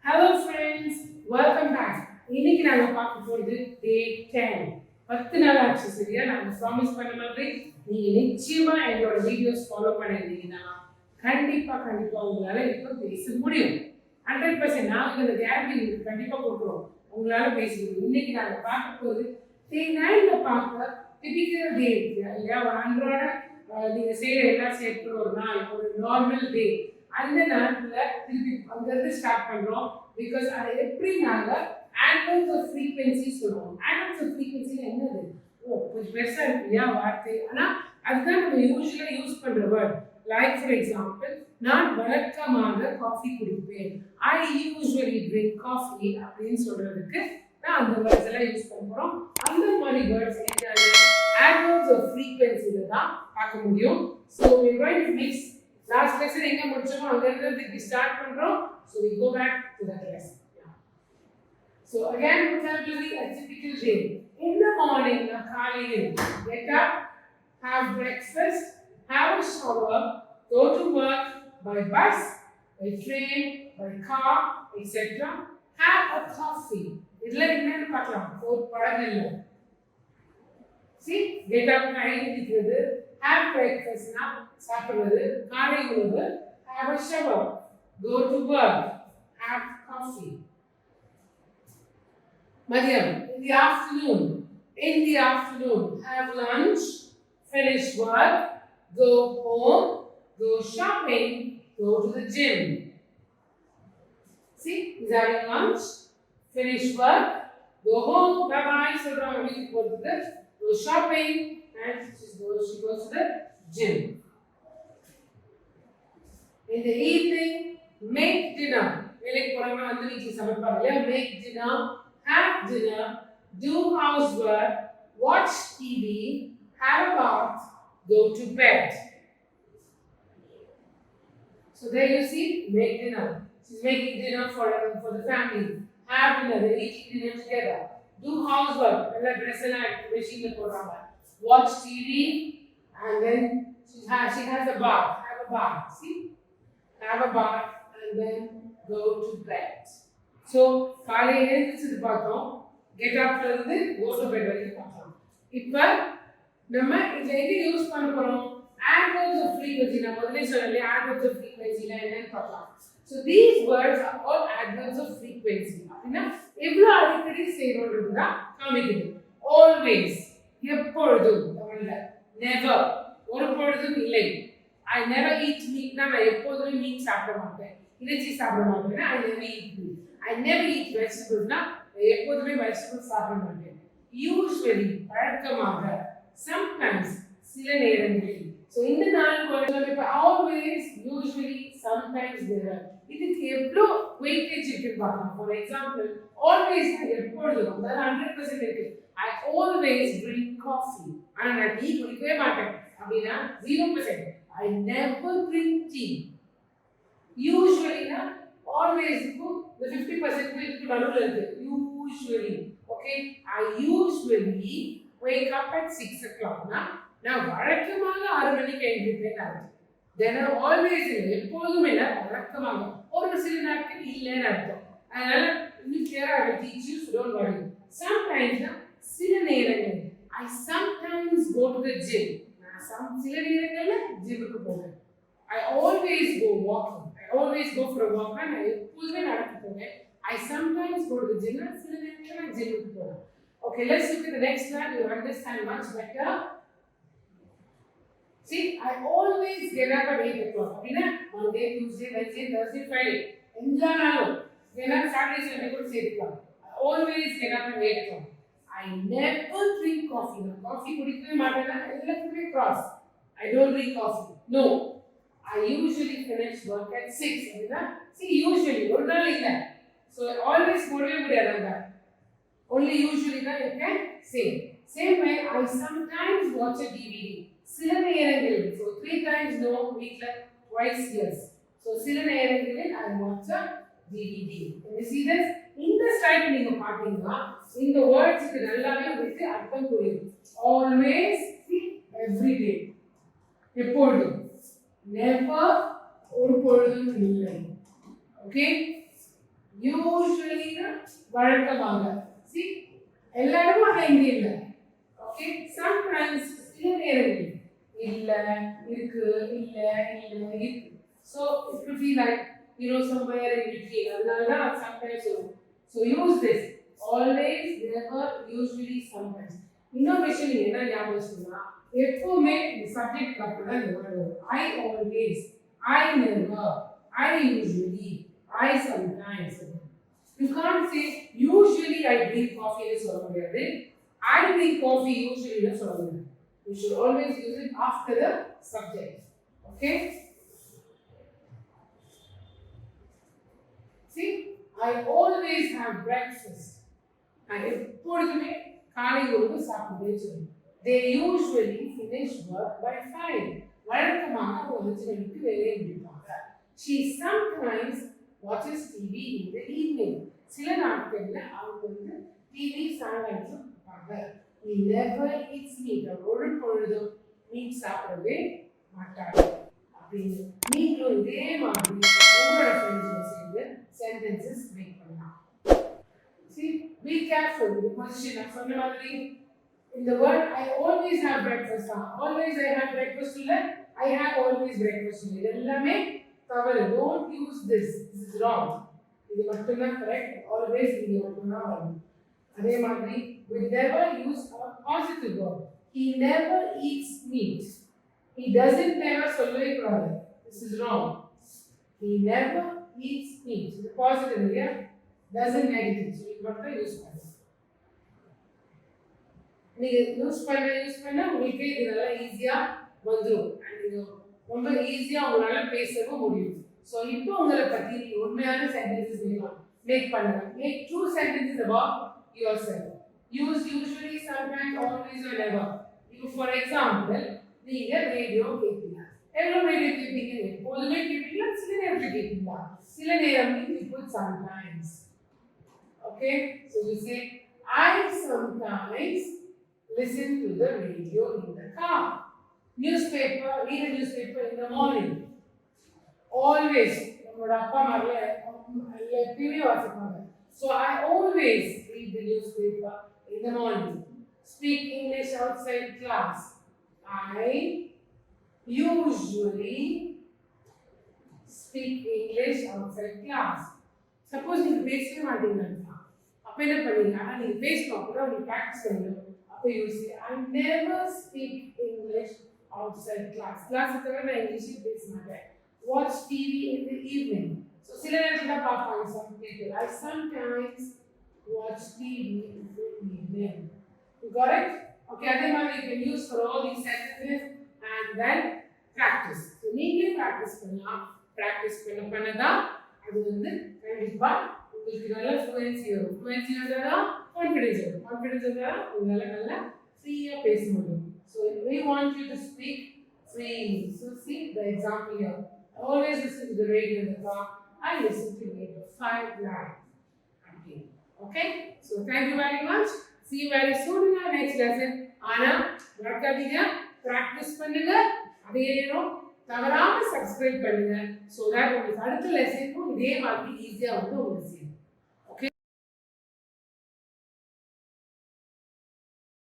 Hello friends, welcome back. இன்னைக்கு நாங்க பார்க்க போறது டே 10. 10 நாள் ஆச்சு சரியா? நாங்க ப்ராமிஸ் பண்ண மாதிரி நீங்க நிச்சயமா எங்களோட வீடியோஸ் ஃபாலோ பண்ணிருந்தீங்கன்னா கண்டிப்பா உங்களால இப்போ பேச முடியும். 100% நாங்க இந்த கேரண்டி உங்களுக்கு கண்டிப்பா கொடுக்குறோம். உங்களால பேச முடியும். இன்னைக்கு நாங்க பார்க்க போறது டே 9ல பார்க்க டிபிக்கல் டே இல்லையா? ஒரு அன்றாட நீங்க செய்யற எல்லாம் சேர்த்து ஒரு நாள் ஒரு நார்மல் டே அந்த நாட்ல திருப்பி அங்கிருந்து ஸ்டார்ட் பண்றோம். பிகாஸ் அதை எப்படி நாங்க ஆட்வர்ப்ஸ் ஆஃப் ஃப்ரீக்வென்சி சொல்லுவோம். ஆட்வர்ப்ஸ் ஆஃப் ஃப்ரீக்வென்சி என்னது? கொஞ்சம் பெருசா இருக்கு இல்லையா வார்த்தை, ஆனா அதுதான் நம்ம யூஸ்வலா யூஸ் பண்ற வேர்ட். லைக் ஃபார் எக்ஸாம்பிள், நான் வழக்கமாக காஃபி குடிப்பேன். ஐ யூஸ்வலி ட்ரிங்க் காஃபி அப்படின்னு சொல்றதுக்கு நான் அந்த வேர்ட்ஸ் எல்லாம் யூஸ் பண்ண போறோம். அந்த மாதிரி வேர்ட்ஸ் என்னது? ஆட்வர்ப்ஸ் ஆஃப் ஃப்ரீக்வென்சில தான் பார்க்க முடியும். So we are going to mix. Last lesson எங்க முடிச்சோமோ அங்க இருந்து ஸ்டார்ட் பண்றோம். So we go back to that lesson. Yeah. So again, vocabulary, a typical day. In the morning, காலையில் wake up, have breakfast, have a shower, go to work by bus, by train, by car, etc. Have a coffee. இதுல என்னன்னு பார்க்கலாம். ஒரு படம் இல்ல. See, get up எழுந்திருக்கிறது, have breakfast na சாப்பிடுறது, காலை உணவு, have a shower, go to work, have coffee. மதியம், in the afternoon, have lunch, finish work, go home, go shopping, go to the gym. See, he's having lunch, finish work, go home, bye bye, சொல்றாங்க வீட்டுக்கு போறதுக்கு, go shopping, and she goes to the gym. In the evening, make dinner. வேலைக்கு போறவங்க வந்து வீட்டுல சமைப்பாங்க இல்லையா? Make dinner, have dinner, do housework, watch TV, have a bath, go to bed. So there you see, make dinner. She's making dinner for the family. Have dinner, they're eating dinner together. Do housework, ella dress ella machine la podranga. Watch TV, and then she has a bath. Have a bath. See, have a bath and then go to bed. So காலை எழுந்திருச்சு பார்த்தோம், get up ல இருந்து go to bed வரைக்கும் பார்த்தோம். இப்போ நம்ம இதை எங்க யூஸ் பண்ண போறோம்? Adverbs of frequency. நான் முதல்ல சொன்னேன் adverbs of frequency னா என்னன்னு பார்க்கலாம். So these words are all adverbs of frequency. அப்படின்னா எவ்வளவு அடிக்கடி செய்யறோம்ன்றது தான் காமிக்குது. Always, எப்பொழுதும், தமிழ்ல never, ஒரு பொழுதும் இல்லை. I never eat meat னா நான் எப்போதுமே மீட் சாப்பிட மாட்டேன், இறைச்சி சாப்பிட மாட்டேன். I never eat meat. I never eat vegetables னா எப்போதுமே vegetables சாப்பிட மாட்டேன். Usually, வழக்கமாக, sometimes, சில நேரங்களில். So இந்த நாலு வேர்ட்ஸ் இப்ப always, usually, sometimes, never. இதுக்கு எவ்வளோ வெயிட்டேஜ் இருக்கு பார்க்கலாம். ஃபார் எக்ஸாம்பிள், ஆல்வேஸ் எப்பொழுதும், அதாவது 100% இருக்கு. I always drink coffee. ஆனா நான் டீ குடிக்கவே மாட்டேன் அப்படின்னா 0%. I never drink tea. Usually na always க்கு the 50% இதுக்கு நடுவுல இருக்கு. Usually, okay, I usually wake up at 6 o'clock. நான் வழக்கமாக 6 மணிக்கு எழுந்திருப்பேன் அர்த்தம். Then always இல்லை, எப்போதும் இல்லை, வழக்கமாக. ஒரு சில நாட்கள் இல்லைன்னு அர்த்தம். அதனால இன்னும் clear-ஆ I will teach you, so don't worry. Sometimes சில நேரங்கள் I sometimes go to the gym. நான் சில நேரங்கள்ல ஜிம்முக்கு போவேன். I always go walking. I always go for a walk. நான் எப்போதுமே நடக்க போவேன். I sometimes go to the gym. சில நேரங்கள்ல நான் ஜிம்முக்கு போவேன். Okay, let's look at the next one. You understand much better. See, I always get up at 8 o'clock. அப்படின்னா Monday, Tuesday, Wednesday, Thursday, Friday. எல்லா நாளும் வேணா Saturday, Sunday கூட சேர்த்துக்கலாம். I always get up at 8 o'clock. I never drink coffee. நான் coffee குடிக்கவே மாட்டேன்னா எல்லாத்துக்குமே cross. I don't drink coffee. No. I usually finish work at 6. அப்படின்னா see, usually ஒரு நாள் இல்லை. So always போடவே முடியாதுங்க. Only usually தான் you can say. Same way, I sometimes watch a DVD. சில நேரங்களில், so 3 times no, weekல twice yes. So சில நேரங்களில் I watch a DVD. Can you see this? இந்த ஸ்லைட் நீங்க பாத்தீங்கன்னா இந்த வேர்ட்ஸ்க்கு நல்லாவே உங்களுக்கு அர்த்தம் புரியும். Always, see, every day. எப்பொழுதும், never, ஒரு பொழுதும் இல்லை. Okay? usually வழக்கமாக. See, எல்லாரும் அங்க இங்க இல்ல. Okay, sometimes சில நேரங்களில் இல்ல இருக்கு இல்ல இல்ல இருக்கு. So it could be like somewhere in between. அதனால sometimes வரும். So use this. Always, never, usually, sometimes. இன்னொரு விஷயம் நீங்க என்ன ஞாபகம் வச்சுக்கணும்னா எப்பவுமே இந்த சப்ஜெக்ட் அப்புறம் தான் வரும். I always, I never, I usually, I sometimes. You can't say usually I drink coffee ன்னு சொல்ல முடியாது. I drink coffee usually ன்னு சொல்ல முடியாது. You should always use it after the subject. Okay? See, I always have breakfast. நான் எப்பொழுதுமே காலை உணவு சாப்பிடுவே சொல்லுவேன். They usually finish work by 5. வழக்கமாக ஒரு 5 மணிக்கு வேலையை முடிப்பாங்க. She sometimes watches TV in the evening. சில நாட்கள்ல அவங்க டிவி சாயங்காலத்துல பார்ப்பாங்க. He never eats meat. ஒரு பொழுதும் மீட் சாப்பிடவே மாட்டாங்க. அப்படின்னு நீங்களும் இதே மாதிரி உங்களோட ஃப்ரெண்ட்ஸோட சேர்ந்து சென்டென்சஸ் மேக் பண்ணலாம். See, be careful with the position of சொன்ன மாதிரி in the word I always have breakfast. Always I have breakfast இல்ல I have always breakfast இல்ல. இதெல்லாமே தவறு. Don't use this. This is wrong. இது மட்டும்தான் correct. Always நீங்க மட்டும்தான் வரணும். அதே மாதிரி we never use a positive verb. He never eats meat. He doesn't never சொல்லவே கூடாது. This is wrong. He never eats meat. இது positive இல்லையா? Doesn't negative. So இது மட்டும் யூஸ் பண்ணுங்க. நீங்க யூஸ் பண்ண உங்களுக்கு இது நல்லா ஈஸியா வந்துடும். நீங்க ரொம்ப ஈஸியா உங்களால பேசவும் முடியும். ஸோ இப்போ உங்களை பத்தி நீங்க உண்மையான சென்டென்சஸ் மேக் பண்ணுங்க. Make 2 sentences about yourself. Use usually, sometimes, always or never. For example, நீங்க ரேடியோ கேட்பீங்க. எவ்வளவு ரேடியோ கேட்பீங்க? எப்போதுமே கேட்பீங்களா? சில நேரத்தில் கேட்பீங்களா? சில நேரம் you put sometimes. Okay, so you say I sometimes listen to the radio in the car. Newspaper, read a newspaper in the morning. Always, நம்மளோட அப்பா அம்மா எப்பயுமே வாசிப்பாங்க. So I always read the newspaper in the morning. Speak English outside class. I usually speak English outside class. Suppose நீங்க பேசவே மாட்டீங்கன்னா அப்ப என்ன பண்ணுவீங்க? ஆனா நீங்க பேசணும், அப்பதான் நீங்க பிராக்டிஸ் பண்ணணும். அப்ப you say I never speak English outside class. Class தவிர நான் இங்கிலீஷ் பேச மாட்டேன். Watch TV in the evening. So சில நேரத்துல பார்ப்பாங்க some people. I sometimes watch TV in the evening. You got it? Okay, அதே மாதிரி you can use for all these sentences and then practice. So நீங்களே practice பண்ணலாம். practice பண்ணதான் அது கண்டிப்பா உங்களுக்கு நல்ல fluency வரும். fluency வந்தா confidence வரும். confidence வந்தா உங்களால நல்லா ஃப்ரீயா பேச முடியும். So we want you to speak freely. So see the example here. I always listen to the radio in the car. I listen to radio 5 live. Okay? So thank you very much. See you very soon in our next lesson. ஆனா மறக்காதீங்க, practice பண்ணுங்க. அதே தவறாம subscribe பண்ணுங்க. So that உங்களுக்கு அடுத்த லெசனும் இதே மாதிரி ஈஸியா உங்களுக்கு